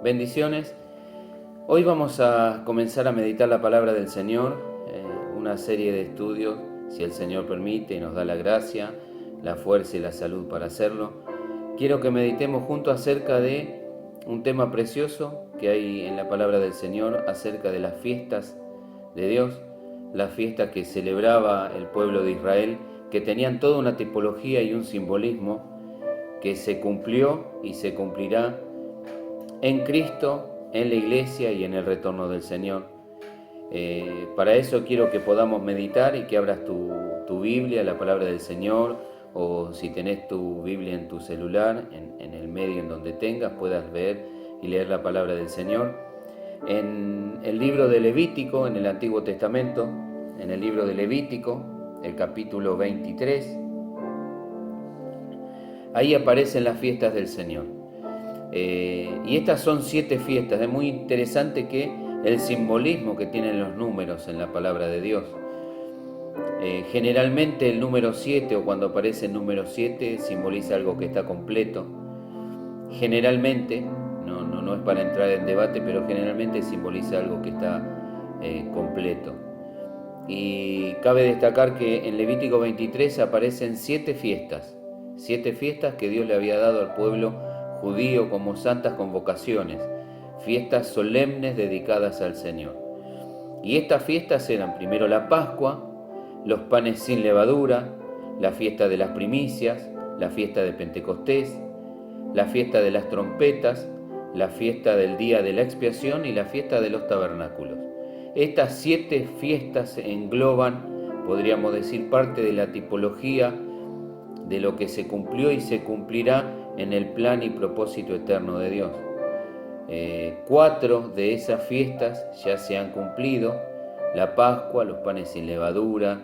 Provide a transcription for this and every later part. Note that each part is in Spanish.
Bendiciones. Hoy vamos a comenzar a meditar la palabra del Señor, una serie de estudios, si el Señor permite y nos da la gracia, la fuerza y la salud para hacerlo. Quiero que meditemos juntos acerca de un tema precioso que hay en la palabra del Señor, acerca de las fiestas de Dios, las fiestas que celebraba el pueblo de Israel, que tenían toda una tipología y un simbolismo que se cumplió y se cumplirá en Cristo, en la iglesia y en el retorno del Señor. Para eso quiero que podamos meditar y que abras tu Biblia, la palabra del Señor, o si tenés tu Biblia en tu celular, en el medio en donde tengas, puedas ver y leer la palabra del Señor. En el libro de Levítico, en el Antiguo Testamento, en el libro de Levítico, el capítulo 23, ahí aparecen las fiestas del Señor. Y estas son 7 fiestas. Es muy interesante que el simbolismo que tienen los números en la palabra de Dios. Generalmente el número 7 o cuando aparece el número 7 simboliza algo que está completo. Generalmente, no es para entrar en debate, pero generalmente simboliza algo que está completo. Y cabe destacar que en Levítico 23 aparecen 7 fiestas que Dios le había dado al pueblo judío como santas convocaciones, fiestas solemnes dedicadas al Señor. Y estas fiestas eran primero la Pascua, los panes sin levadura, la fiesta de las primicias, la fiesta de Pentecostés, la fiesta de las trompetas, la fiesta del día de la expiación y la fiesta de los tabernáculos. Estas 7 fiestas engloban, podríamos decir, parte de la tipología de lo que se cumplió y se cumplirá en el plan y propósito eterno de Dios. 4 de esas fiestas ya se han cumplido: la Pascua, los panes sin levadura,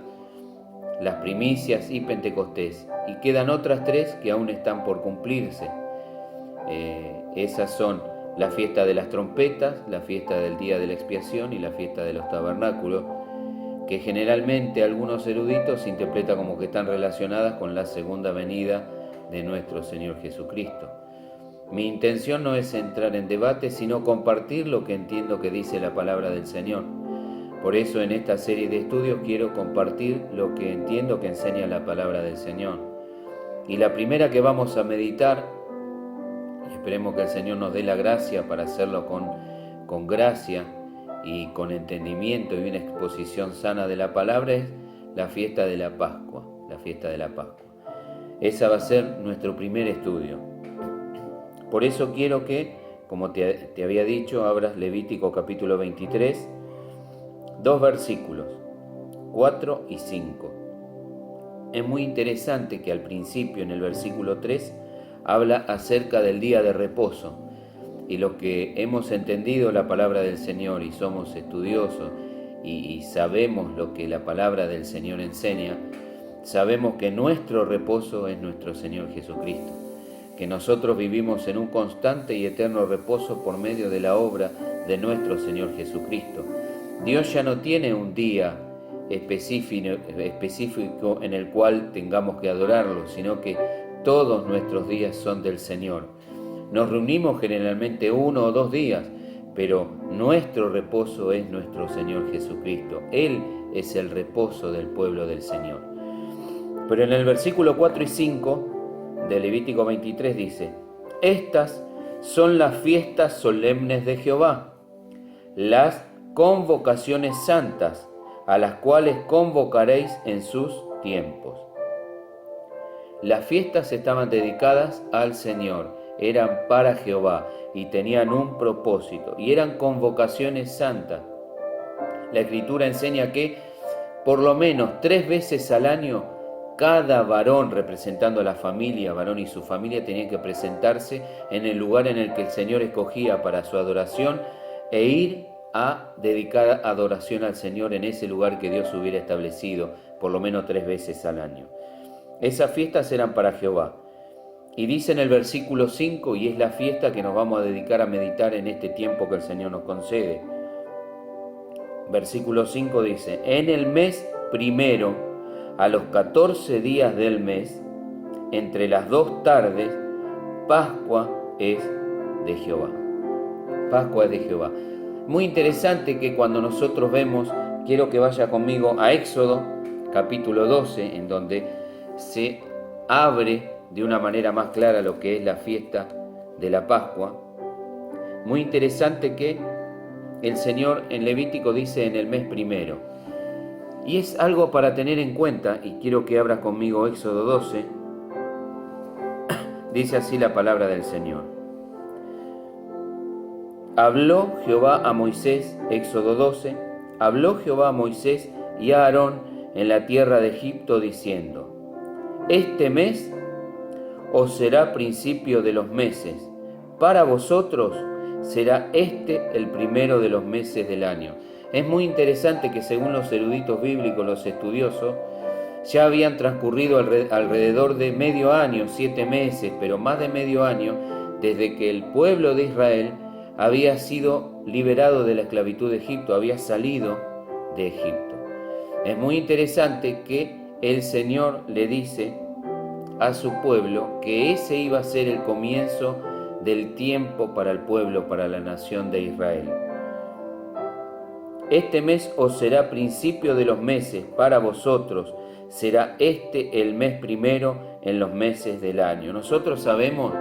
las primicias y Pentecostés. Y quedan otras 3 que aún están por cumplirse. Esas son la fiesta de las trompetas, la fiesta del día de la expiación y la fiesta de los tabernáculos, que generalmente algunos eruditos interpretan como que están relacionadas con la segunda venida de nuestro Señor Jesucristo. Mi intención no es entrar en debate, sino compartir lo que entiendo que dice la palabra del Señor. Por eso en esta serie de estudios quiero compartir lo que entiendo que enseña la palabra del Señor. Y la primera que vamos a meditar, y esperemos que el Señor nos dé la gracia para hacerlo con gracia y con entendimiento y una exposición sana de la palabra, es la fiesta de la Pascua, la fiesta de la Pascua. Esa va a ser nuestro primer estudio. Por eso quiero que, como te había dicho, abras Levítico capítulo 23, 2 versículos, 4 y 5. Es muy interesante que al principio, en el versículo 3, habla acerca del día de reposo. Y lo que hemos entendido la palabra del Señor y somos estudiosos y sabemos lo que la palabra del Señor enseña, sabemos que nuestro reposo es nuestro Señor Jesucristo, que nosotros vivimos en un constante y eterno reposo por medio de la obra de nuestro Señor Jesucristo. Dios ya no tiene un día específico en el cual tengamos que adorarlo, sino que todos nuestros días son del Señor. Nos reunimos generalmente 1 o 2 días, pero nuestro reposo es nuestro Señor Jesucristo. Él es el reposo del pueblo del Señor. Pero en el versículo 4 y 5 de Levítico 23 dice: estas son las fiestas solemnes de Jehová, las convocaciones santas, a las cuales convocaréis en sus tiempos. Las fiestas estaban dedicadas al Señor, eran para Jehová y tenían un propósito y eran convocaciones santas. La Escritura enseña que por lo menos 3 veces al año cada varón representando a la familia, varón y su familia, tenían que presentarse en el lugar en el que el Señor escogía para su adoración e ir a dedicar adoración al Señor en ese lugar que Dios hubiera establecido por lo menos 3 veces al año. Esas fiestas eran para Jehová. Y dice en el versículo 5, y es la fiesta que nos vamos a dedicar a meditar en este tiempo que el Señor nos concede. Versículo 5 dice: en el mes primero, a los 14 días del mes, entre las 2 tardes, Pascua es de Jehová. Pascua es de Jehová. Muy interesante que cuando nosotros vemos, quiero que vaya conmigo a Éxodo, capítulo 12, en donde se abre de una manera más clara lo que es la fiesta de la Pascua. Muy interesante que el Señor en Levítico dice en el mes primero. Y es algo para tener en cuenta, y quiero que abras conmigo Éxodo 12. Dice así la palabra del Señor. Habló Jehová a Moisés, Éxodo 12, habló Jehová a Moisés y a Aarón en la tierra de Egipto, diciendo: Este mes os será principio de los meses, para vosotros será este el primero de los meses del año. Es muy interesante que según los eruditos bíblicos, los estudiosos, ya habían transcurrido alrededor de medio año, 7 meses, pero más de medio año, desde que el pueblo de Israel había sido liberado de la esclavitud de Egipto, había salido de Egipto. Es muy interesante que el Señor le dice a su pueblo que ese iba a ser el comienzo del tiempo para el pueblo, para la nación de Israel. Este mes os será principio de los meses, para vosotros será este el mes primero en los meses del año. Nosotros sabemos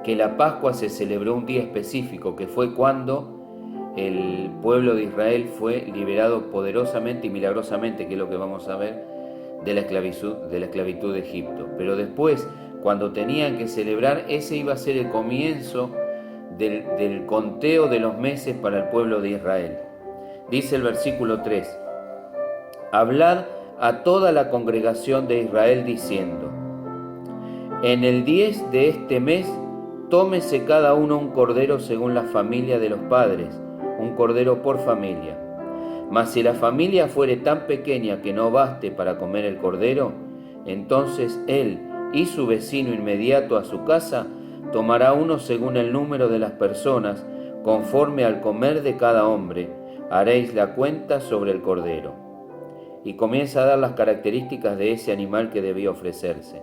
que la Pascua se celebró un día específico, que fue cuando el pueblo de Israel fue liberado poderosamente y milagrosamente, que es lo que vamos a ver, de la esclavitud de Egipto. Pero después, cuando tenían que celebrar, ese iba a ser el comienzo del conteo de los meses para el pueblo de Israel. Dice el versículo 3, hablad a toda la congregación de Israel diciendo: en el 10 de este mes tómese cada uno un cordero según la familia de los padres, un cordero por familia. Mas si la familia fuere tan pequeña que no baste para comer el cordero, entonces él y su vecino inmediato a su casa tomará uno según el número de las personas, conforme al comer de cada hombre, haréis la cuenta sobre el cordero. Y comienza a dar las características de ese animal que debía ofrecerse.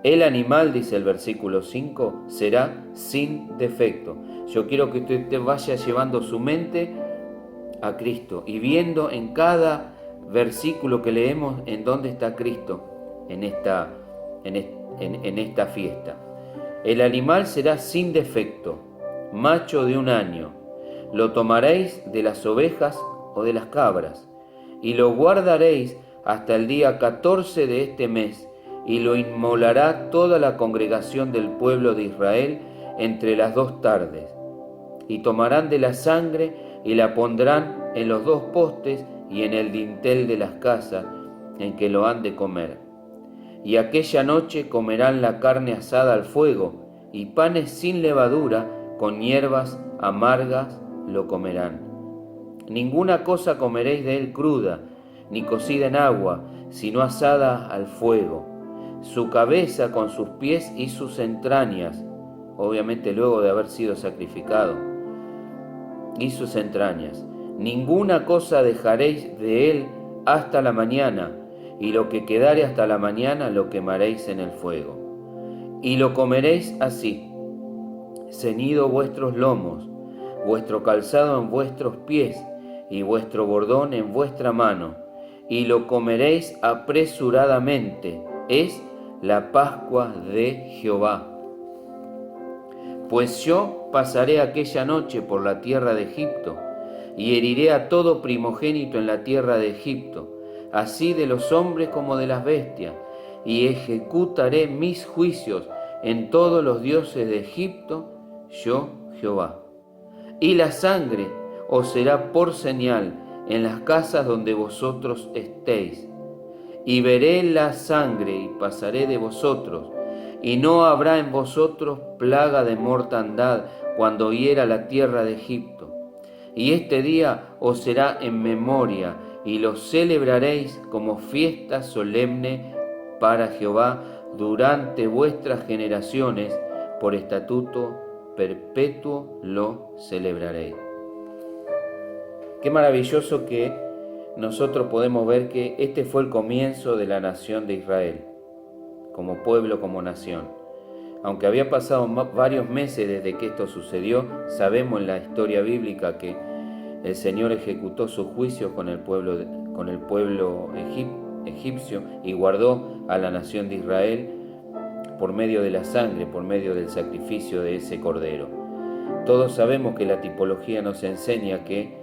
El animal, dice el versículo 5, será sin defecto. Yo quiero que usted vaya llevando su mente a Cristo y viendo en cada versículo que leemos en dónde está Cristo en esta fiesta. El animal será sin defecto, macho de 1 año. Lo tomaréis de las ovejas o de las cabras, y lo guardaréis hasta el día 14 de este mes, y lo inmolará toda la congregación del pueblo de Israel entre las 2 tardes. Y tomarán de la sangre y la pondrán en los 2 postes y en el dintel de las casas en que lo han de comer. Y aquella noche comerán la carne asada al fuego, y panes sin levadura, con hierbas amargas lo comerán. Ninguna cosa comeréis de él cruda, ni cocida en agua, sino asada al fuego. Su cabeza con sus pies y sus entrañas, obviamente luego de haber sido sacrificado, y sus entrañas. Ninguna cosa dejaréis de él hasta la mañana, y lo que quedare hasta la mañana lo quemaréis en el fuego. Y lo comeréis así, ceñido vuestros lomos, vuestro calzado en vuestros pies, y vuestro bordón en vuestra mano, y lo comeréis apresuradamente. Es la Pascua de Jehová. Pues yo pasaré aquella noche por la tierra de Egipto, y heriré a todo primogénito en la tierra de Egipto, así de los hombres como de las bestias, y ejecutaré mis juicios en todos los dioses de Egipto, yo Jehová. Y la sangre os será por señal en las casas donde vosotros estéis. Y veré la sangre y pasaré de vosotros, y no habrá en vosotros plaga de mortandad cuando hiera la tierra de Egipto. Y este día os será en memoria, y lo celebraréis como fiesta solemne para Jehová durante vuestras generaciones, por estatuto perpetuo lo celebraréis. Qué maravilloso que nosotros podemos ver que este fue el comienzo de la nación de Israel, como pueblo, como nación. Aunque había pasado varios meses desde que esto sucedió, sabemos en la historia bíblica que el Señor ejecutó sus juicios con el pueblo egipcio y guardó a la nación de Israel por medio de la sangre, por medio del sacrificio de ese cordero. Todos sabemos que la tipología nos enseña que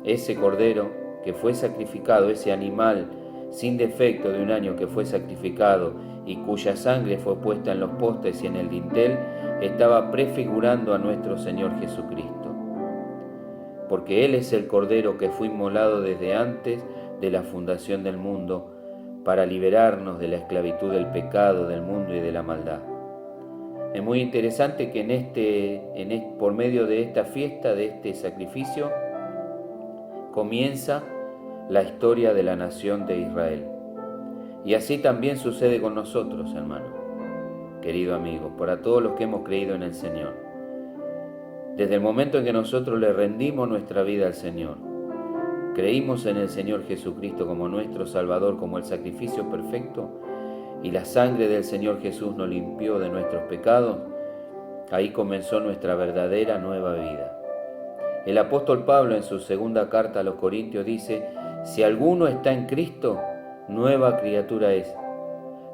ese cordero que fue sacrificado, ese animal sin defecto de un año que fue sacrificado y cuya sangre fue puesta en los postes y en el dintel, estaba prefigurando a nuestro Señor Jesucristo. Porque Él es el cordero que fue inmolado desde antes de la fundación del mundo para liberarnos de la esclavitud del pecado, del mundo y de la maldad. Es muy interesante que por medio de esta fiesta, de este sacrificio, comienza la historia de la nación de Israel. Y así también sucede con nosotros, hermano, querido amigo, para todos los que hemos creído en el Señor. Desde el momento en que nosotros le rendimos nuestra vida al Señor, creímos en el Señor Jesucristo como nuestro Salvador, como el sacrificio perfecto, y la sangre del Señor Jesús nos limpió de nuestros pecados, ahí comenzó nuestra verdadera nueva vida. El apóstol Pablo en su segunda carta a los Corintios dice: si alguno está en Cristo, nueva criatura es.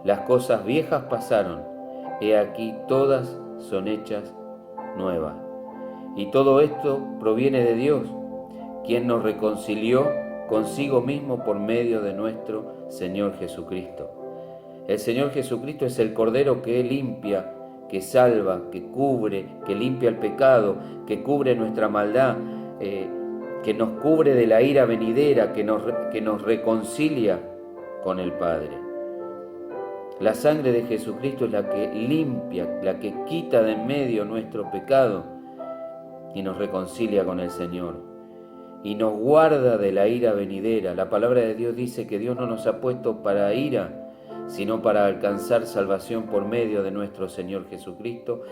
Las cosas viejas pasaron, he aquí todas son hechas nuevas. Y todo esto proviene de Dios, quien nos reconcilió consigo mismo por medio de nuestro Señor Jesucristo. El Señor Jesucristo es el Cordero que limpia, que salva, que cubre, que limpia el pecado, que cubre nuestra maldad, que nos cubre de la ira venidera, que nos reconcilia con el Padre. La sangre de Jesucristo es la que limpia, la que quita de en medio nuestro pecado y nos reconcilia con el Señor. Y nos guarda de la ira venidera. La palabra de Dios dice que Dios no nos ha puesto para ira, sino para alcanzar salvación por medio de nuestro Señor Jesucristo.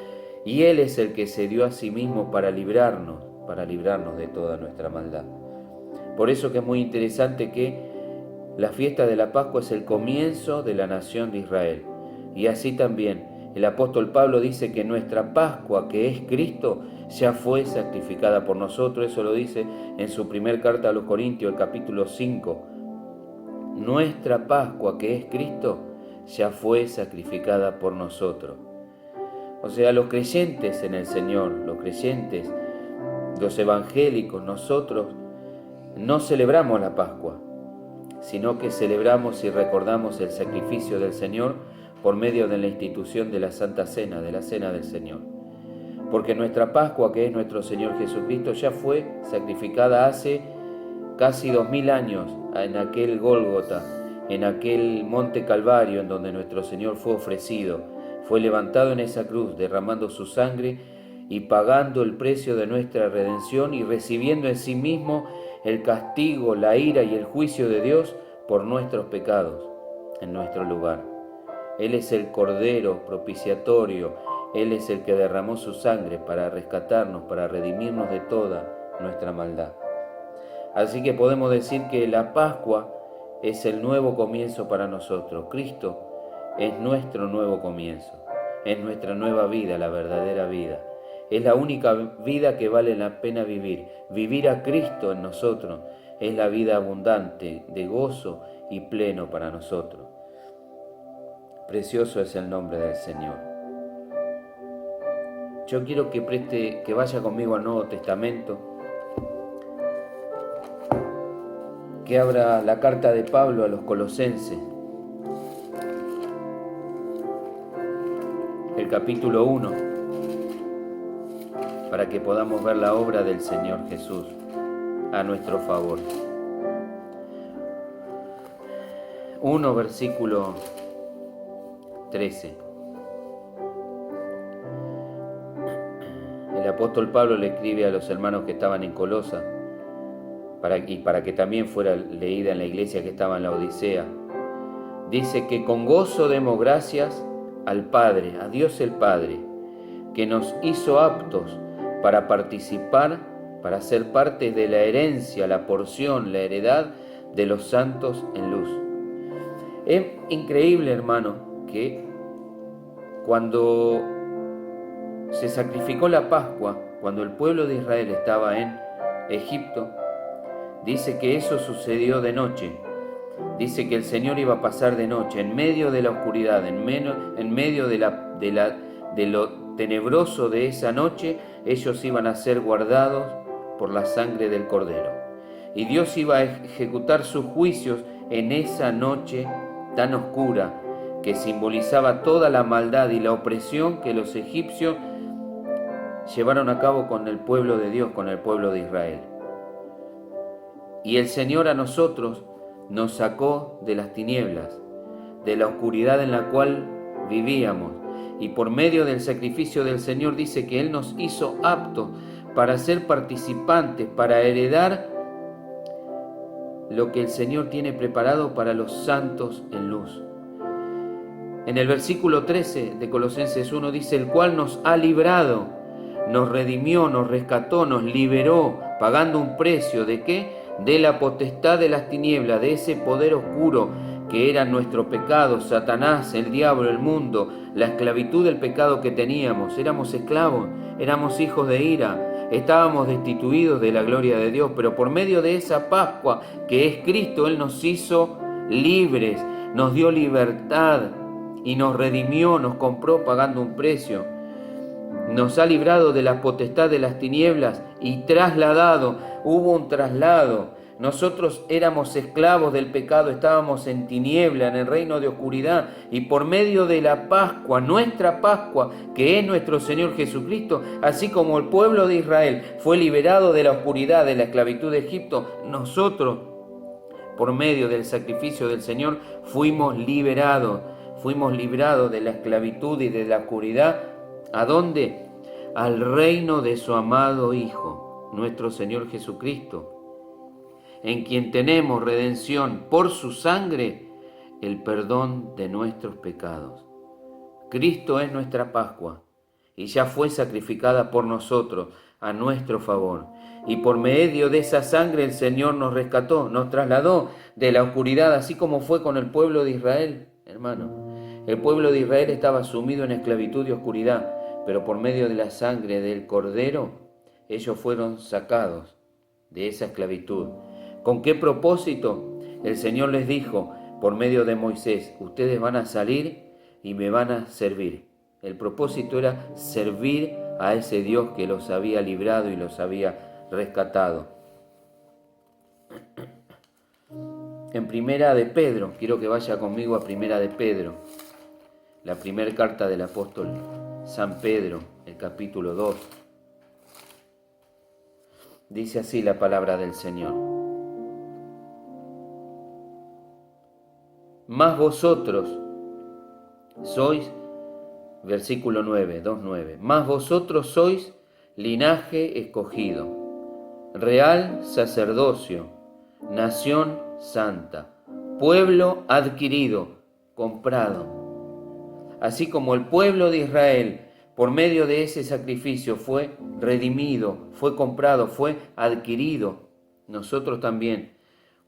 Y Él es el que se dio a sí mismo para librarnos de toda nuestra maldad. Por eso que es muy interesante que la fiesta de la Pascua es el comienzo de la nación de Israel. Y así también el apóstol Pablo dice que nuestra Pascua, que es Cristo, ya fue sacrificada por nosotros. Eso lo dice en su primer carta a los Corintios, el capítulo 5. Nuestra Pascua, que es Cristo, ya fue sacrificada por nosotros. O sea, los creyentes en el Señor, los creyentes, los evangélicos, nosotros no celebramos la Pascua, sino que celebramos y recordamos el sacrificio del Señor por medio de la institución de la Santa Cena, de la Cena del Señor. Porque nuestra Pascua, que es nuestro Señor Jesucristo, ya fue sacrificada hace casi 2000 años en aquel Gólgota, en aquel monte Calvario en donde nuestro Señor fue ofrecido, fue levantado en esa cruz, derramando su sangre y pagando el precio de nuestra redención y recibiendo en sí mismo el castigo, la ira y el juicio de Dios por nuestros pecados en nuestro lugar. Él es el Cordero propiciatorio, Él es el que derramó su sangre para rescatarnos, para redimirnos de toda nuestra maldad. Así que podemos decir que la Pascua es el nuevo comienzo para nosotros. Cristo es nuestro nuevo comienzo, es nuestra nueva vida, la verdadera vida. Es la única vida que vale la pena vivir. Vivir a Cristo en nosotros es la vida abundante, de gozo y pleno para nosotros. Precioso es el nombre del Señor. Yo quiero que vaya conmigo al Nuevo Testamento, que abra la carta de Pablo a los Colosenses, el capítulo 1, para que podamos ver la obra del Señor Jesús a nuestro favor. 1, versículo 13. El apóstol Pablo le escribe a los hermanos que estaban en Colosa, para que también fuera leída en la iglesia que estaba en la Odisea. Dice que con gozo demos gracias al Padre, a Dios el Padre, que nos hizo aptos para participar, para ser parte de la herencia, la porción, la heredad de los santos en luz. Es increíble, hermano, que cuando se sacrificó la Pascua, cuando el pueblo de Israel estaba en Egipto, dice que eso sucedió de noche. Dice que el Señor iba a pasar de noche, en medio de la oscuridad, en medio de lo tenebroso de esa noche, ellos iban a ser guardados por la sangre del Cordero. Y Dios iba a ejecutar sus juicios en esa noche tan oscura, que simbolizaba toda la maldad y la opresión que los egipcios llevaron a cabo con el pueblo de Dios, con el pueblo de Israel. Y el Señor a nosotros nos sacó de las tinieblas, de la oscuridad en la cual vivíamos, y por medio del sacrificio del Señor dice que Él nos hizo aptos para ser participantes, para heredar lo que el Señor tiene preparado para los santos en luz. En el versículo 13 de Colosenses 1 dice: el cual nos ha librado, nos redimió, nos rescató, nos liberó, pagando un precio ¿de qué? De la potestad de las tinieblas, de ese poder oscuro que era nuestro pecado, Satanás, el diablo, el mundo, la esclavitud del pecado que teníamos. Éramos esclavos, éramos hijos de ira, estábamos destituidos de la gloria de Dios, pero por medio de esa Pascua que es Cristo, Él nos hizo libres, nos dio libertad y nos redimió, nos compró pagando un precio. Nos ha librado de la potestad de las tinieblas y trasladado, hubo un traslado. Nosotros éramos esclavos del pecado, estábamos en tiniebla, en el reino de oscuridad, y por medio de la Pascua, nuestra Pascua, que es nuestro Señor Jesucristo, así como el pueblo de Israel fue liberado de la oscuridad, de la esclavitud de Egipto, nosotros, por medio del sacrificio del Señor, fuimos librados de la esclavitud y de la oscuridad. ¿A dónde? Al reino de su amado Hijo, nuestro Señor Jesucristo, en quien tenemos redención por su sangre, el perdón de nuestros pecados. Cristo es nuestra Pascua y ya fue sacrificada por nosotros a nuestro favor. Y por medio de esa sangre el Señor nos rescató, nos trasladó de la oscuridad, así como fue con el pueblo de Israel, hermano. El pueblo de Israel estaba sumido en esclavitud y oscuridad, pero por medio de la sangre del Cordero, ellos fueron sacados de esa esclavitud. ¿Con qué propósito? El Señor les dijo por medio de Moisés: ustedes van a salir y me van a servir. El propósito era servir a ese Dios que los había librado y los había rescatado. En Primera de Pedro, quiero que vaya conmigo a Primera de Pedro, la primera carta del apóstol San Pedro, el capítulo 2. Dice así la palabra del Señor: mas vosotros sois, versículo 9, 2:9, mas vosotros sois linaje escogido, real sacerdocio, nación santa, pueblo adquirido, comprado. Así como el pueblo de Israel, por medio de ese sacrificio, fue redimido, fue comprado, fue adquirido, nosotros también,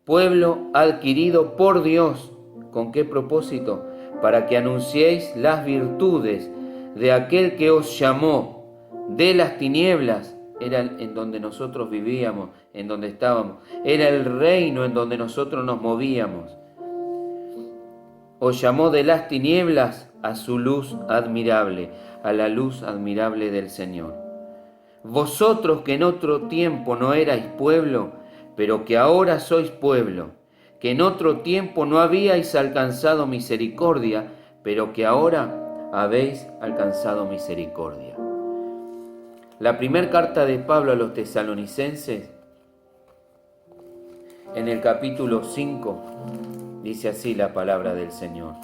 pueblo adquirido por Dios. ¿Con qué propósito? Para que anunciéis las virtudes de aquel que os llamó de las tinieblas. Era en donde nosotros vivíamos, en donde estábamos. Era el reino en donde nosotros nos movíamos. Os llamó de las tinieblas a su luz admirable, a la luz admirable del Señor. Vosotros que en otro tiempo no erais pueblo, pero que ahora sois pueblo, que en otro tiempo no habíais alcanzado misericordia, pero que ahora habéis alcanzado misericordia. La primera carta de Pablo a los tesalonicenses, en el capítulo 5, dice así la palabra del Señor.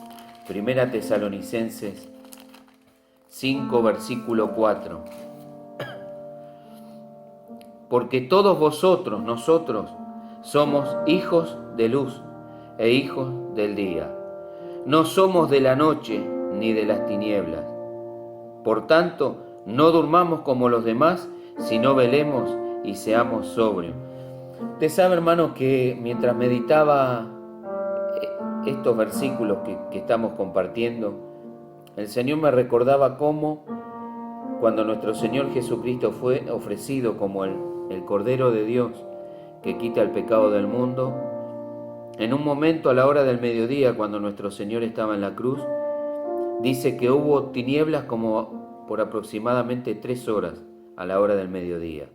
Primera Tesalonicenses 5, versículo 4. Porque todos vosotros, nosotros, somos hijos de luz e hijos del día. No somos de la noche ni de las tinieblas. Por tanto, no durmamos como los demás, sino velemos y seamos sobrios. Usted sabe, hermano, que mientras meditaba estos versículos que estamos compartiendo, el Señor me recordaba cómo cuando nuestro Señor Jesucristo fue ofrecido como el Cordero de Dios que quita el pecado del mundo, en un momento a la hora del mediodía, cuando nuestro Señor estaba en la cruz, dice que hubo tinieblas como por aproximadamente 3 horas a la hora del mediodía,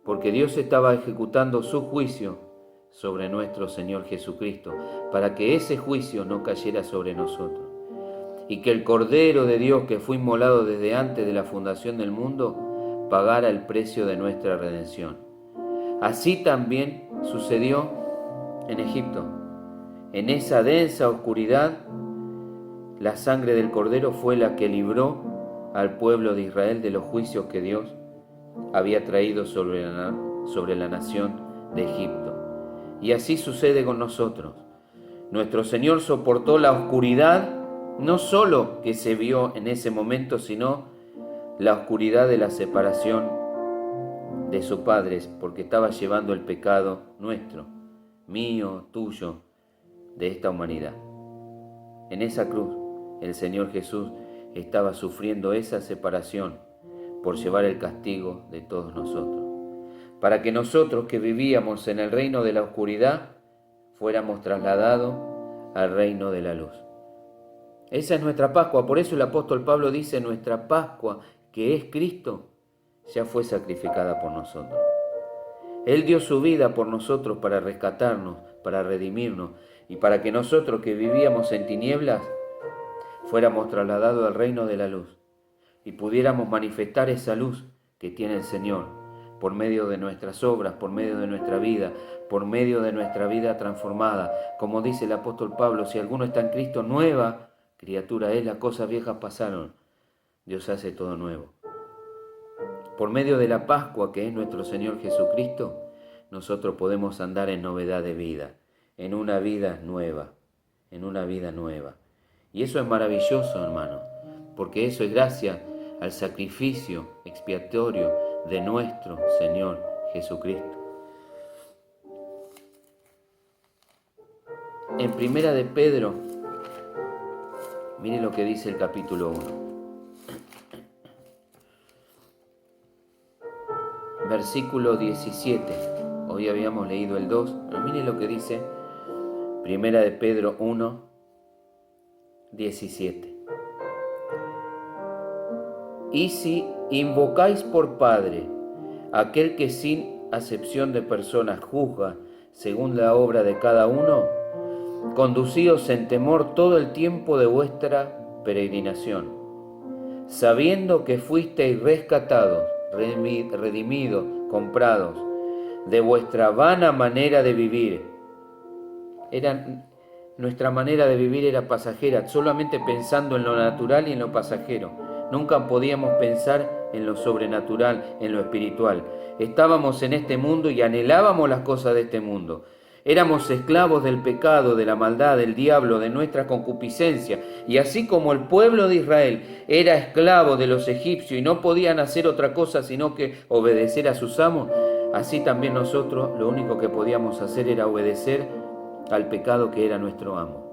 porque Dios estaba ejecutando su juicio sobre nuestro Señor Jesucristo, para que ese juicio no cayera sobre nosotros, y que el Cordero de Dios que fue inmolado desde antes de la fundación del mundo pagara el precio de nuestra redención. Así también sucedió en Egipto. En esa densa oscuridad, la sangre del Cordero fue la que libró al pueblo de Israel de los juicios que Dios había traído sobre la nación de Egipto. Y así sucede con nosotros. Nuestro Señor soportó la oscuridad, no solo que se vio en ese momento, sino la oscuridad de la separación de sus padres, porque estaba llevando el pecado nuestro, mío, tuyo, de esta humanidad. En esa cruz, el Señor Jesús estaba sufriendo esa separación por llevar el castigo de todos nosotros, para que nosotros que vivíamos en el reino de la oscuridad fuéramos trasladados al reino de la luz. Esa es nuestra Pascua, por eso el apóstol Pablo dice: nuestra Pascua, que es Cristo, ya fue sacrificada por nosotros. Él dio su vida por nosotros para rescatarnos, para redimirnos, y para que nosotros que vivíamos en tinieblas fuéramos trasladados al reino de la luz y pudiéramos manifestar esa luz que tiene el Señor por medio de nuestras obras, por medio de nuestra vida, por medio de nuestra vida transformada. Como dice el apóstol Pablo: si alguno está en Cristo, nueva criatura es, las cosas viejas pasaron, Dios hace todo nuevo. Por medio de la Pascua, que es nuestro Señor Jesucristo, nosotros podemos andar en novedad de vida, en una vida nueva, en una vida nueva. Y eso es maravilloso, hermano, porque eso es gracias al sacrificio expiatorio de nuestro Señor Jesucristo. En Primera de Pedro, mire lo que dice el capítulo 1. Versículo 17. Hoy habíamos leído el 2, pero mire lo que dice Primera de Pedro 1, 17. Y si invocáis por Padre aquel que sin acepción de personas juzga según la obra de cada uno, conducíos en temor todo el tiempo de vuestra peregrinación, sabiendo que fuisteis rescatados, redimidos, comprados de vuestra vana manera de vivir. Nuestra manera de vivir era pasajera, solamente pensando en lo natural y en lo pasajero. Nunca podíamos pensar en lo sobrenatural, en lo espiritual. Estábamos en este mundo y anhelábamos las cosas de este mundo. Éramos esclavos del pecado, de la maldad, del diablo, de nuestra concupiscencia. Y así como el pueblo de Israel era esclavo de los egipcios y no podían hacer otra cosa sino que obedecer a sus amos, así también nosotros lo único que podíamos hacer era obedecer al pecado que era nuestro amo.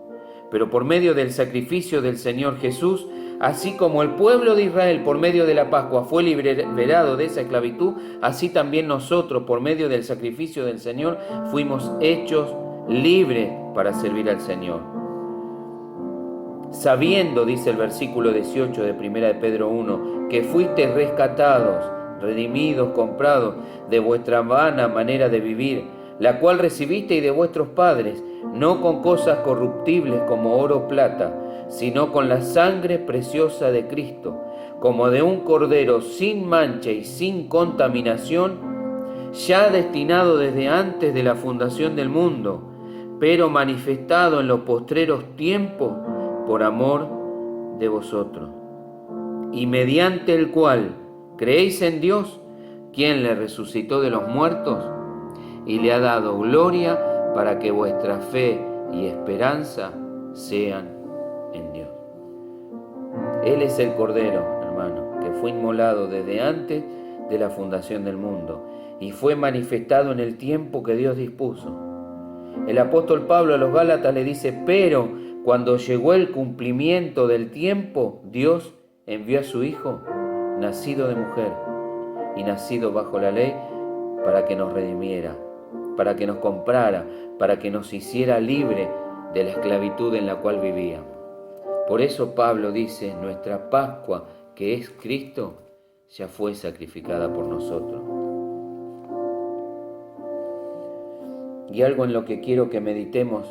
Pero por medio del sacrificio del Señor Jesús, así como el pueblo de Israel por medio de la Pascua fue liberado de esa esclavitud, así también nosotros por medio del sacrificio del Señor fuimos hechos libres para servir al Señor. Sabiendo, dice el versículo 18 de 1 de Pedro 1, que fuisteis rescatados, redimidos, comprados de vuestra vana manera de vivir, la cual recibisteis de vuestros padres, no con cosas corruptibles como oro o plata, sino con la sangre preciosa de Cristo, como de un cordero sin mancha y sin contaminación, ya destinado desde antes de la fundación del mundo, pero manifestado en los postreros tiempos por amor de vosotros, y mediante el cual creéis en Dios, quien le resucitó de los muertos y le ha dado gloria, para que vuestra fe y esperanza sean en Dios. Él es el Cordero, hermano, que fue inmolado desde antes de la fundación del mundo y fue manifestado en el tiempo que Dios dispuso. El apóstol Pablo a los Gálatas le dice: pero cuando llegó el cumplimiento del tiempo, Dios envió a su Hijo, nacido de mujer y nacido bajo la ley, para que nos redimiera, para que nos comprara, para que nos hiciera libre de la esclavitud en la cual vivíamos. Por eso Pablo dice, nuestra Pascua, que es Cristo, ya fue sacrificada por nosotros. Y algo en lo que quiero que meditemos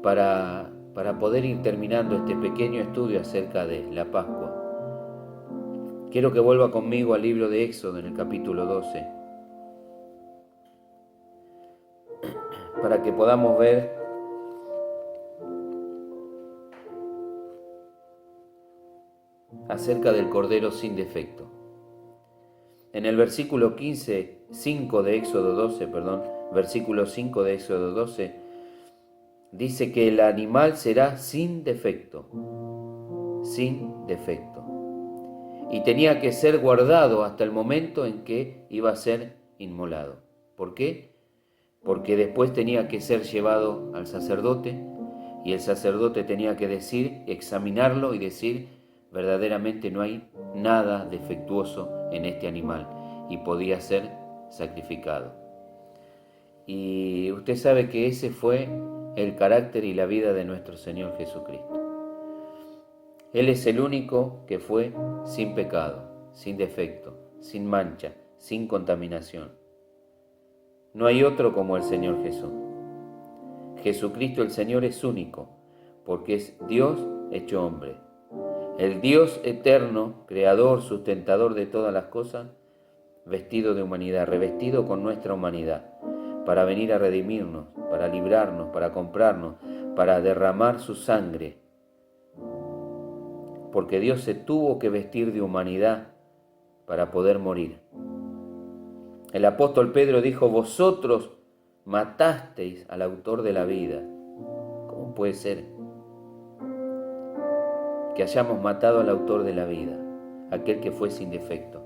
para poder ir terminando este pequeño estudio acerca de la Pascua. Quiero que vuelva conmigo al libro de Éxodo en el capítulo 12, para que podamos ver acerca del Cordero sin defecto. En el versículo 5 de Éxodo 12, versículo 5 de Éxodo 12, dice que el animal será sin defecto, y tenía que ser guardado hasta el momento en que iba a ser inmolado. ¿Por qué? Porque después tenía que ser llevado al sacerdote, y el sacerdote tenía que examinarlo y decir, verdaderamente no hay nada defectuoso en este animal, y podía ser sacrificado. Y usted sabe que ese fue el carácter y la vida de nuestro Señor Jesucristo. Él es el único que fue sin pecado, sin defecto, sin mancha, sin contaminación. No hay otro como el Señor Jesús. Jesucristo el Señor es único, porque es Dios hecho hombre. El Dios eterno, creador, sustentador de todas las cosas, vestido de humanidad, revestido con nuestra humanidad, para venir a redimirnos, para librarnos, para comprarnos, para derramar su sangre. Porque Dios se tuvo que vestir de humanidad para poder morir. El apóstol Pedro dijo, vosotros matasteis al autor de la vida. ¿Cómo puede ser que hayamos matado al autor de la vida, aquel que fue sin defecto?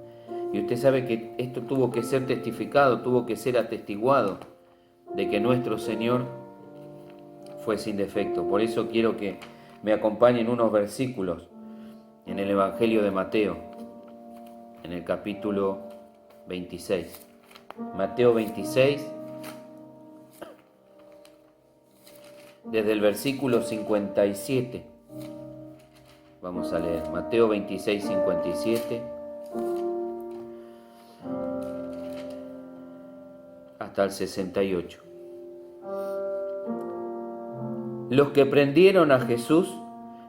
Y usted sabe que esto tuvo que ser testificado, tuvo que ser atestiguado de que nuestro Señor fue sin defecto. Por eso quiero que me acompañen unos versículos en el Evangelio de Mateo, en el capítulo 26. Mateo 26, desde el versículo 57. Vamos a leer Mateo 26, 57 hasta el 68. Los que prendieron a Jesús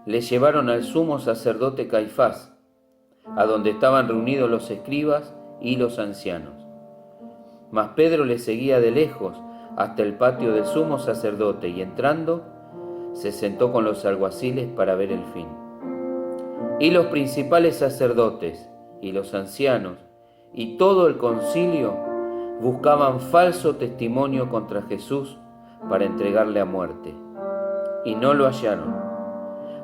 le llevaron al sumo sacerdote Caifás, a donde estaban reunidos los escribas y los ancianos. Mas Pedro le seguía de lejos hasta el patio del sumo sacerdote y entrando, se sentó con los alguaciles para ver el fin. Y los principales sacerdotes y los ancianos y todo el concilio buscaban falso testimonio contra Jesús para entregarle a muerte. Y no lo hallaron,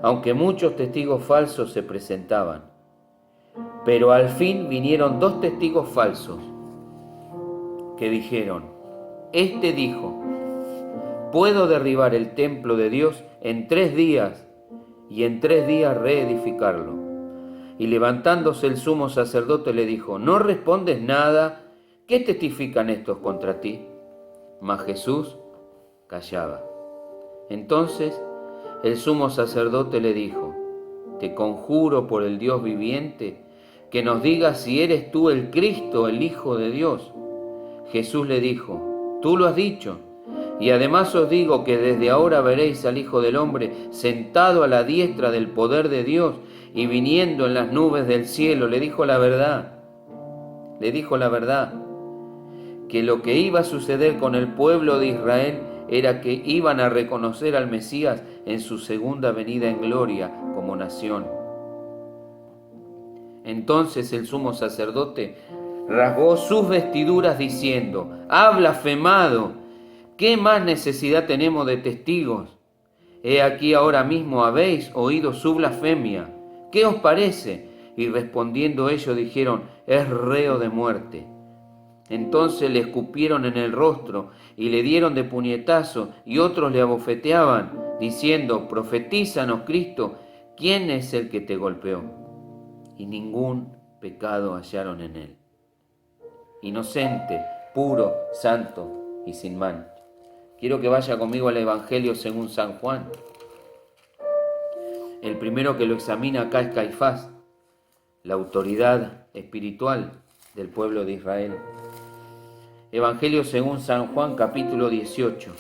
aunque muchos testigos falsos se presentaban. Pero al fin vinieron 2 testigos falsos que dijeron, este dijo, puedo derribar el templo de Dios en 3 días y en 3 días reedificarlo. Y levantándose el sumo sacerdote le dijo, ¿no respondes nada? ¿Qué testifican estos contra ti? Mas Jesús callaba. Entonces el sumo sacerdote le dijo, te conjuro por el Dios viviente, que nos digas si eres tú el Cristo, el Hijo de Dios. Jesús le dijo, tú lo has dicho, y además os digo que desde ahora veréis al Hijo del Hombre sentado a la diestra del poder de Dios y viniendo en las nubes del cielo. Le dijo la verdad, que lo que iba a suceder con el pueblo de Israel era que iban a reconocer al Mesías en su segunda venida en gloria como nación. Entonces el sumo sacerdote rasgó sus vestiduras diciendo, ha blasfemado, ¿qué más necesidad tenemos de testigos? He aquí ahora mismo habéis oído su blasfemia, ¿qué os parece? Y respondiendo ellos dijeron, es reo de muerte. Entonces le escupieron en el rostro y le dieron de puñetazo y otros le abofeteaban, diciendo, profetízanos Cristo, ¿quién es el que te golpeó? Y ningún pecado hallaron en él. Inocente, puro, santo y sin mancha. Quiero que vaya conmigo al Evangelio según San Juan. El primero que lo examina acá es Caifás, la autoridad espiritual del pueblo de Israel. Evangelio según San Juan, capítulo 18.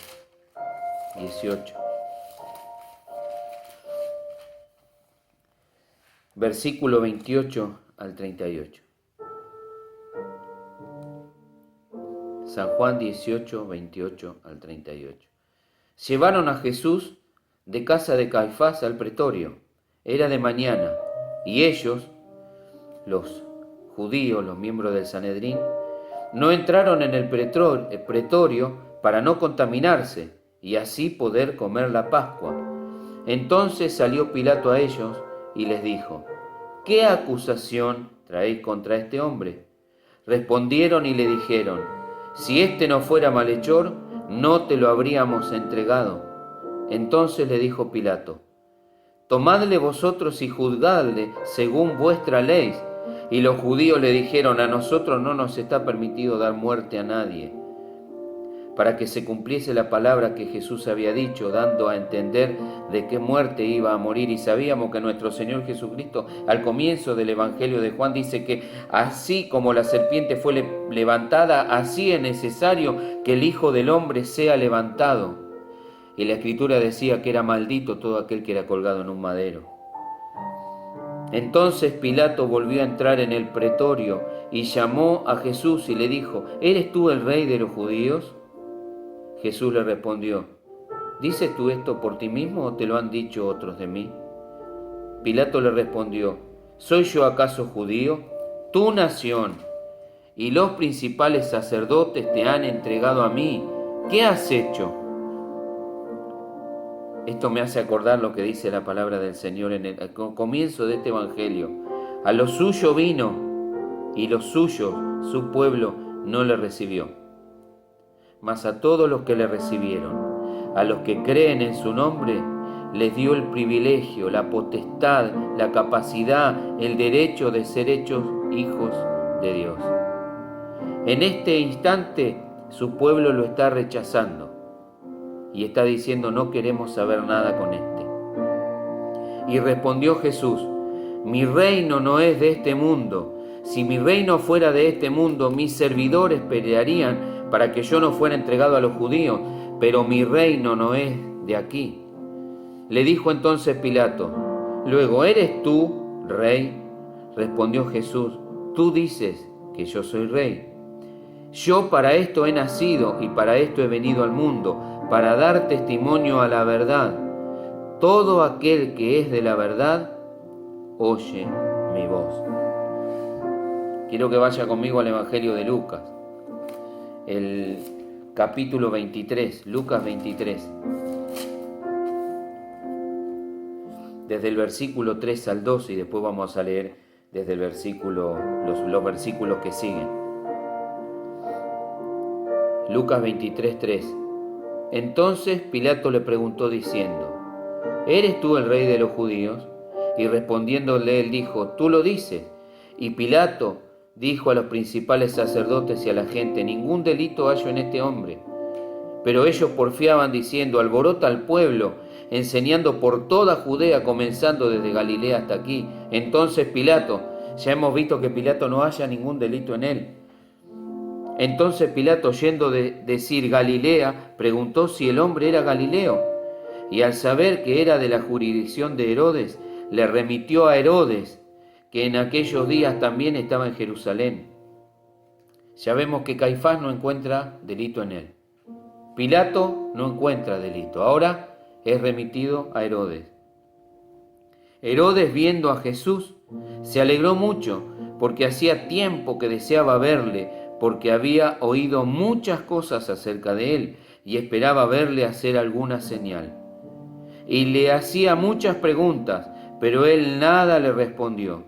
Versículo 28 al 38. San Juan 18, 28 al 38. Llevaron a Jesús de casa de Caifás al pretorio. Era de mañana, y ellos, los judíos, los miembros del Sanedrín, no entraron en el pretorio para no contaminarse y así poder comer la Pascua. Entonces salió Pilato a ellos y les dijo: ¿qué acusación traéis contra este hombre? Respondieron y le dijeron: si éste no fuera malhechor, no te lo habríamos entregado. Entonces le dijo Pilato: tomadle vosotros y juzgadle según vuestra ley. Y los judíos le dijeron: a nosotros no nos está permitido dar muerte a nadie, para que se cumpliese la palabra que Jesús había dicho, dando a entender de qué muerte iba a morir. Y sabíamos que nuestro Señor Jesucristo, al comienzo del Evangelio de Juan, dice que así como la serpiente fue levantada, así es necesario que el Hijo del Hombre sea levantado. Y la Escritura decía que era maldito todo aquel que era colgado en un madero. Entonces Pilato volvió a entrar en el pretorio y llamó a Jesús y le dijo: ¿eres tú el rey de los judíos? Jesús le respondió: ¿dices tú esto por ti mismo o te lo han dicho otros de mí? Pilato le respondió: ¿soy yo acaso judío? Tu nación y los principales sacerdotes te han entregado a mí. ¿Qué has hecho? Esto me hace acordar lo que dice la palabra del Señor en el comienzo de este Evangelio. A los suyos vino y los suyos, su pueblo, no le recibió. Mas a todos los que le recibieron, a los que creen en su nombre, les dio el privilegio, la potestad, la capacidad, el derecho de ser hechos hijos de Dios. En este instante su pueblo lo está rechazando y está diciendo: no queremos saber nada con este. Y respondió Jesús: mi reino no es de este mundo. Si mi reino fuera de este mundo, mis servidores pelearían para que yo no fuera entregado a los judíos, pero mi reino no es de aquí. Le dijo entonces Pilato: luego, ¿eres tú rey? Respondió Jesús: tú dices que yo soy rey. Yo para esto he nacido y para esto he venido al mundo, para dar testimonio a la verdad. Todo aquel que es de la verdad, oye mi voz. Quiero que vaya conmigo al Evangelio de Lucas, el capítulo 23, Lucas 23. Desde el versículo 3 al 12 y después vamos a leer desde el versículo, los versículos que siguen. Lucas 23, 3. Entonces Pilato le preguntó diciendo: ¿eres tú el rey de los judíos? Y respondiéndole él dijo: tú lo dices. Y Pilato dijo a los principales sacerdotes y a la gente: ningún delito hallo en este hombre. Pero ellos porfiaban diciendo: alborota al pueblo, enseñando por toda Judea, comenzando desde Galilea hasta aquí. Entonces Pilato, ya hemos visto que Pilato no halla ningún delito en él. Entonces Pilato, oyendo decir Galilea, preguntó si el hombre era Galileo. Y al saber que era de la jurisdicción de Herodes, le remitió a Herodes, que en aquellos días también estaba en Jerusalén. Ya vemos que Caifás no encuentra delito en él. Pilato no encuentra delito. Ahora es remitido a Herodes. Herodes, viendo a Jesús, se alegró mucho, porque hacía tiempo que deseaba verle, porque había oído muchas cosas acerca de él y esperaba verle hacer alguna señal. Y le hacía muchas preguntas, pero él nada le respondió.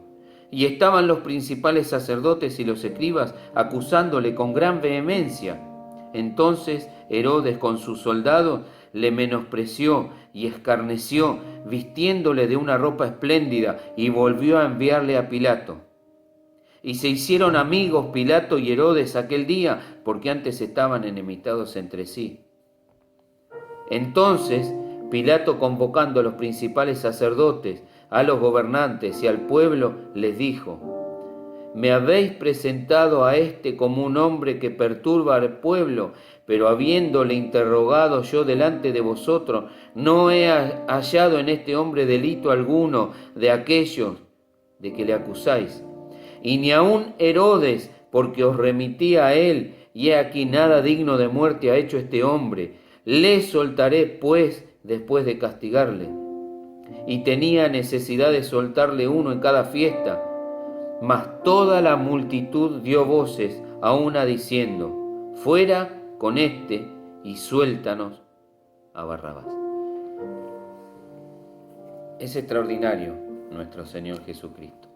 Y estaban los principales sacerdotes y los escribas acusándole con gran vehemencia. Entonces Herodes con sus soldados le menospreció y escarneció, vistiéndole de una ropa espléndida, y volvió a enviarle a Pilato. Y se hicieron amigos Pilato y Herodes aquel día, porque antes estaban enemistados entre sí. Entonces Pilato, convocando a los principales sacerdotes, a los gobernantes y al pueblo, les dijo: me habéis presentado a este como un hombre que perturba al pueblo, pero habiéndole interrogado yo delante de vosotros, no he hallado en este hombre delito alguno de aquellos de que le acusáis. Y ni aun Herodes, porque os remití a él, y he aquí nada digno de muerte ha hecho este hombre. Le soltaré, pues, después de castigarle. Y tenía necesidad de soltarle uno en cada fiesta. Mas toda la multitud dio voces a una diciendo: fuera con este y suéltanos a Barrabás. Es extraordinario nuestro Señor Jesucristo.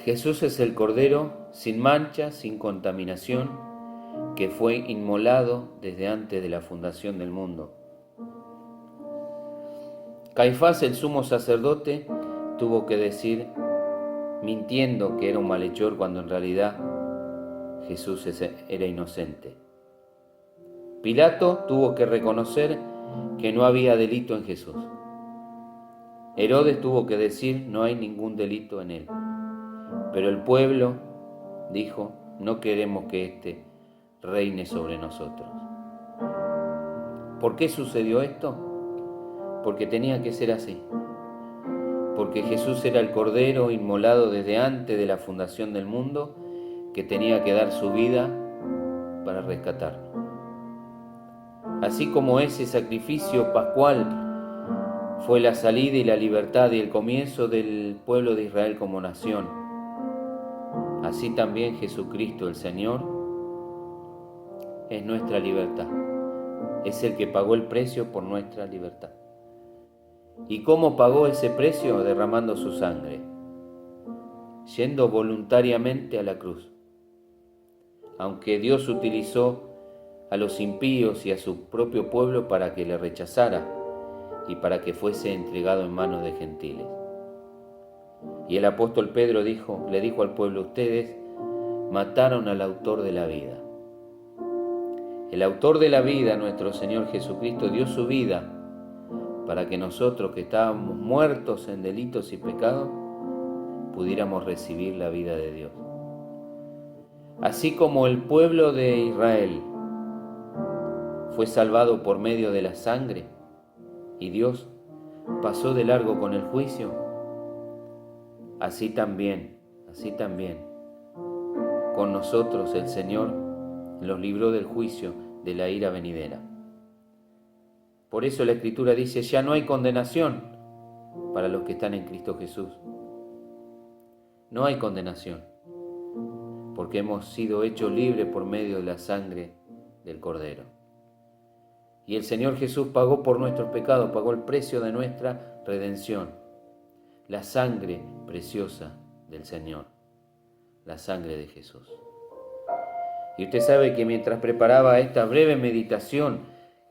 Jesús es el Cordero sin mancha, sin contaminación, que fue inmolado desde antes de la fundación del mundo. Caifás, el sumo sacerdote, tuvo que decir, mintiendo, que era un malhechor cuando en realidad Jesús era inocente. Pilato tuvo que reconocer que no había delito en Jesús. Herodes tuvo que decir, no hay ningún delito en él. Pero el pueblo dijo, no queremos que éste reine sobre nosotros. ¿Por qué sucedió esto? Porque tenía que ser así. Porque Jesús era el Cordero inmolado desde antes de la fundación del mundo, que tenía que dar su vida para rescatarnos. Así como ese sacrificio pascual fue la salida y la libertad y el comienzo del pueblo de Israel como nación, así también Jesucristo el Señor es nuestra libertad. Es el que pagó el precio por nuestra libertad. ¿Y cómo pagó ese precio? Derramando su sangre, yendo voluntariamente a la cruz. Aunque Dios utilizó a los impíos y a su propio pueblo para que le rechazara y para que fuese entregado en manos de gentiles. Y el apóstol Pedro le dijo al pueblo, ustedes mataron al autor de la vida. El autor de la vida, nuestro Señor Jesucristo, dio su vida para que nosotros que estábamos muertos en delitos y pecados, pudiéramos recibir la vida de Dios. Así como el pueblo de Israel fue salvado por medio de la sangre y Dios pasó de largo con el juicio, así también, con nosotros el Señor los libró del juicio, de la ira venidera. Por eso la Escritura dice, ya no hay condenación para los que están en Cristo Jesús. No hay condenación, porque hemos sido hechos libres por medio de la sangre del Cordero. Y el Señor Jesús pagó por nuestros pecados, pagó el precio de nuestra redención. La sangre preciosa del Señor, la sangre de Jesús. Y usted sabe que mientras preparaba esta breve meditación,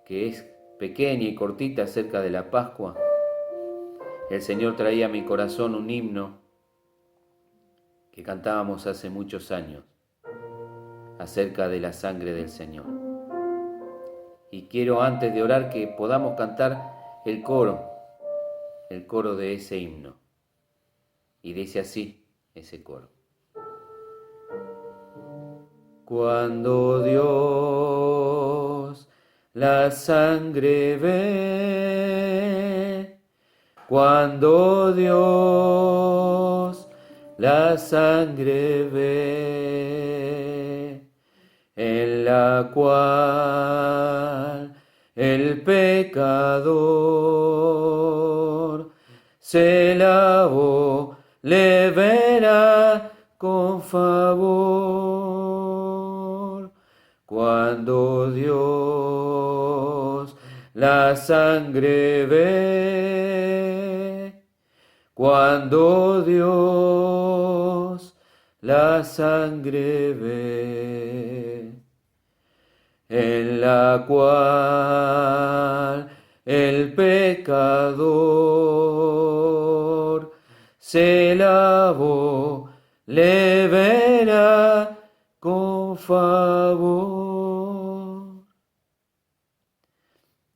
que es pequeña y cortita acerca de la Pascua, el Señor traía a mi corazón un himno que cantábamos hace muchos años acerca de la sangre del Señor. Y quiero antes de orar que podamos cantar el coro de ese himno. Y dice así ese coro. Cuando Dios la sangre ve, cuando Dios la sangre ve, en la cual el pecador se lavó, le verá con favor. Cuando Dios la sangre ve, cuando Dios la sangre ve, en la cual el pecador se lavó, le verá con favor.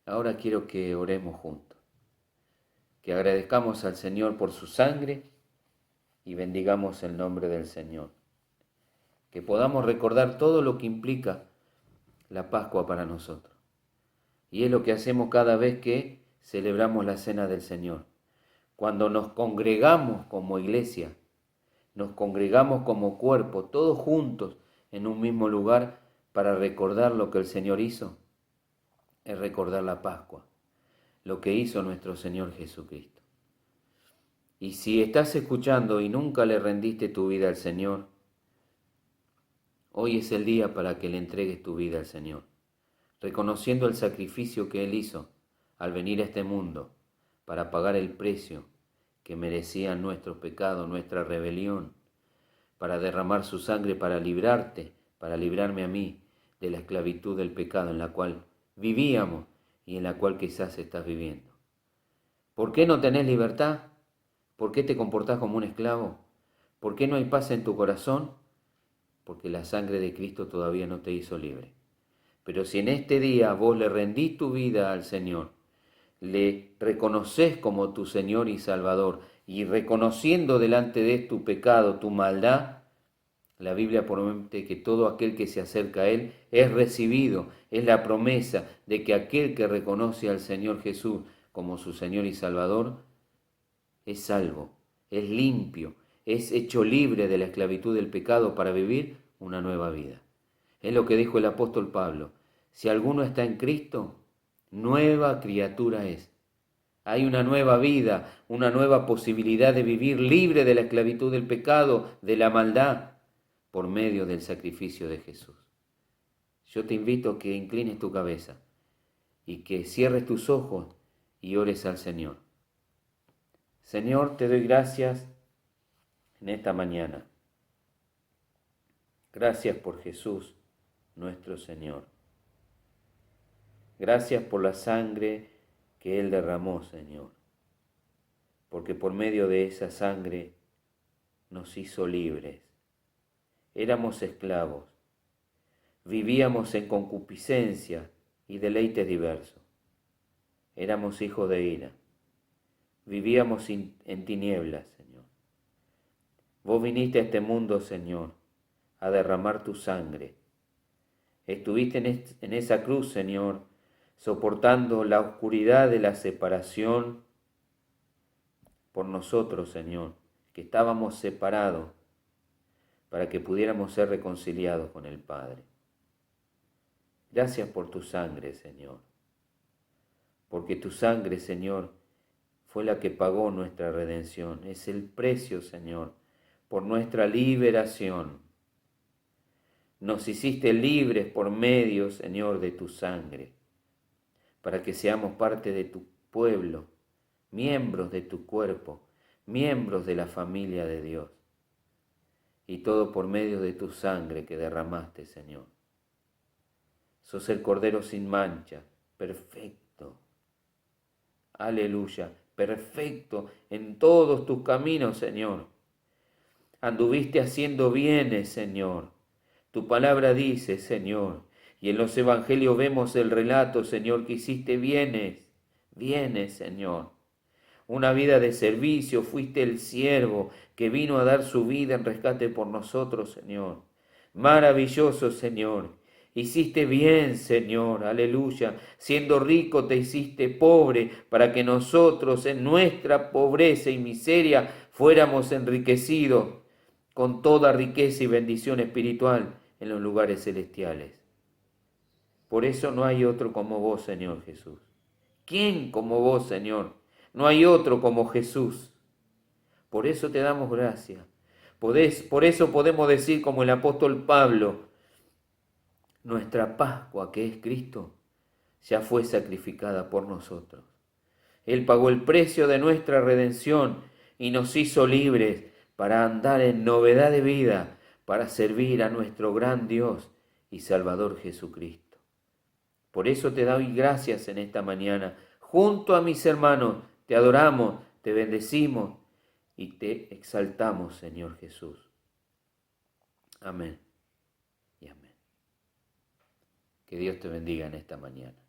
Ahora quiero que oremos juntos, que agradezcamos al Señor por su sangre y bendigamos el nombre del Señor. Que podamos recordar todo lo que implica la Pascua para nosotros. Y es lo que hacemos cada vez que celebramos la Cena del Señor. Cuando nos congregamos como iglesia, nos congregamos como cuerpo, todos juntos en un mismo lugar para recordar lo que el Señor hizo, es recordar la Pascua, lo que hizo nuestro Señor Jesucristo. Y si estás escuchando y nunca le rendiste tu vida al Señor, hoy es el día para que le entregues tu vida al Señor, reconociendo el sacrificio que Él hizo al venir a este mundo para pagar el precio que merecían nuestros pecados, nuestra rebelión, para derramar su sangre para librarte, para librarme a mí de la esclavitud del pecado en la cual vivíamos y en la cual quizás estás viviendo. ¿Por qué no tenés libertad? ¿Por qué te comportás como un esclavo? ¿Por qué no hay paz en tu corazón? Porque la sangre de Cristo todavía no te hizo libre. Pero si en este día vos le rendís tu vida al Señor, le reconoces como tu Señor y Salvador, y reconociendo delante de tu pecado, tu maldad, la Biblia promete que todo aquel que se acerca a Él es recibido. Es la promesa de que aquel que reconoce al Señor Jesús como su Señor y Salvador es salvo, es limpio, es hecho libre de la esclavitud del pecado para vivir una nueva vida. Es lo que dijo el apóstol Pablo: si alguno está en Cristo, nueva criatura es. Hay una nueva vida, una nueva posibilidad de vivir libre de la esclavitud del pecado, de la maldad, por medio del sacrificio de Jesús. Yo te invito a que inclines tu cabeza y que cierres tus ojos y ores al Señor. Señor, te doy gracias en esta mañana. Gracias por Jesús, nuestro Señor. Gracias por la sangre que Él derramó, Señor, porque por medio de esa sangre nos hizo libres. Éramos esclavos, vivíamos en concupiscencia y deleites diversos. Éramos hijos de ira, vivíamos en tinieblas, Señor. Vos viniste a este mundo, Señor, a derramar tu sangre. Estuviste en esa cruz, Señor, soportando la oscuridad de la separación por nosotros, Señor, que estábamos separados para que pudiéramos ser reconciliados con el Padre. Gracias por tu sangre, Señor, porque tu sangre, Señor, fue la que pagó nuestra redención. Es el precio, Señor, por nuestra liberación. Nos hiciste libres por medio, Señor, de tu sangre, para que seamos parte de tu pueblo, miembros de tu cuerpo, miembros de la familia de Dios. Y todo por medio de tu sangre que derramaste, Señor. Sos el Cordero sin mancha, perfecto. Aleluya, perfecto en todos tus caminos, Señor. Anduviste haciendo bienes, Señor. Tu palabra dice, Señor, y en los evangelios vemos el relato, Señor, que hiciste bienes, Señor. Una vida de servicio, fuiste el siervo que vino a dar su vida en rescate por nosotros, Señor. Maravilloso, Señor. Hiciste bien, Señor, aleluya. Siendo rico te hiciste pobre para que nosotros en nuestra pobreza y miseria fuéramos enriquecidos con toda riqueza y bendición espiritual en los lugares celestiales. Por eso no hay otro como vos, Señor Jesús. ¿Quién como vos, Señor? No hay otro como Jesús. Por eso te damos gracias. Por eso podemos decir como el apóstol Pablo: nuestra Pascua, que es Cristo, ya fue sacrificada por nosotros. Él pagó el precio de nuestra redención y nos hizo libres para andar en novedad de vida, para servir a nuestro gran Dios y Salvador Jesucristo. Por eso te doy gracias en esta mañana. Junto a mis hermanos te adoramos, te bendecimos y te exaltamos, Señor Jesús. Amén y amén. Que Dios te bendiga en esta mañana.